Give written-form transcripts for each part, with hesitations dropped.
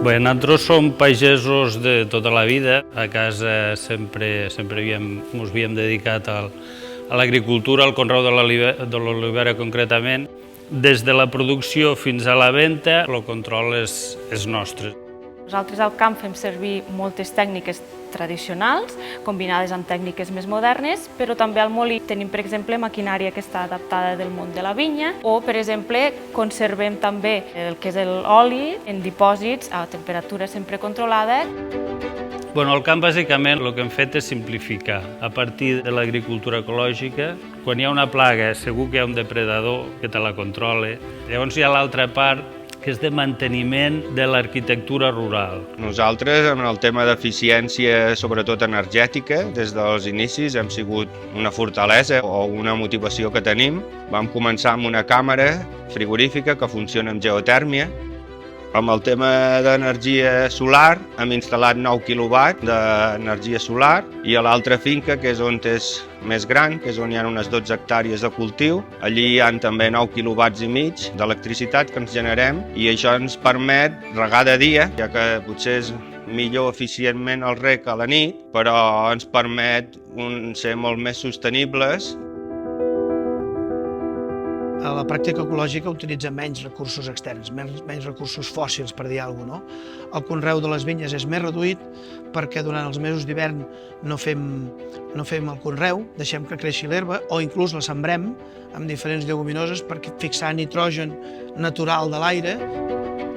Bé, nosaltres som pagesos de tota la vida. A casa sempre ens havíem dedicat a l'agricultura, al conreu de l'olivera concretament. Des de la producció fins a la venda, el control és nostre. Nosaltres al camp fem servir moltes tècniques tradicionals, combinades amb tècniques més modernes, però també al molí tenim, per exemple, maquinària que està adaptada del món de la vinya, o, per exemple, conservem també el que és l'oli en dipòsits a temperatura sempre controlada. Al camp, bàsicament, el que hem fet és simplificar. A partir de l'agricultura ecològica, quan hi ha una plaga, segur que hi ha un depredador que te la controla. Llavors hi ha l'altra part, que és de manteniment de l'arquitectura rural. Nosaltres, en el tema d'eficiència, sobretot energètica, des dels inicis hem sigut una fortalesa o una motivació que tenim. Vam començar amb una càmera frigorífica que funciona amb geotèrmia. Amb el tema d'energia solar hem instal·lat 9 quilowatts d'energia solar i a l'altra finca, que és on és més gran, que és on hi ha unes 12 hectàrees de cultiu, allí hi ha també 9 quilowatts i mig d'electricitat que ens generem i això ens permet regar de dia, ja que potser és millor eficientment el reg a la nit, però ens permet ser molt més sostenibles. A la pràctica ecològica utilitza menys recursos externs, menys recursos fòssils, per dir alguna cosa. El conreu de les vinyes és més reduït perquè durant els mesos d'hivern no fem el conreu, deixem que creixi l'herba o inclús la sembrem amb diferents lleguminoses per fixar nitrogen natural de l'aire.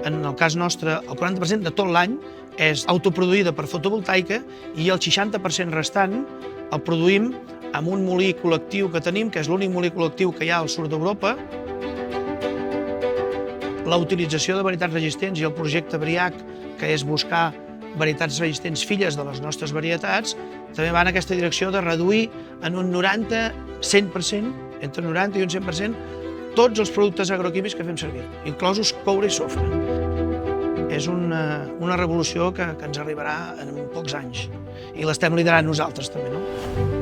En el cas nostre, el 40% de tot l'any és autoproduïda per fotovoltaica i el 60% restant el produïm amb un molí col·lectiu que tenim, que és l'únic molí col·lectiu que hi ha al sud d'Europa. La utilització de varietats resistents i el projecte BRIAC, que és buscar varietats resistents filles de les nostres varietats, també va en aquesta direcció de reduir en un 90-100%, entre 90 i un 100%, tots els productes agroquímics que fem servir, inclosos coure i sofre. És una revolució que ens arribarà en pocs anys i l'estem liderant nosaltres també, no?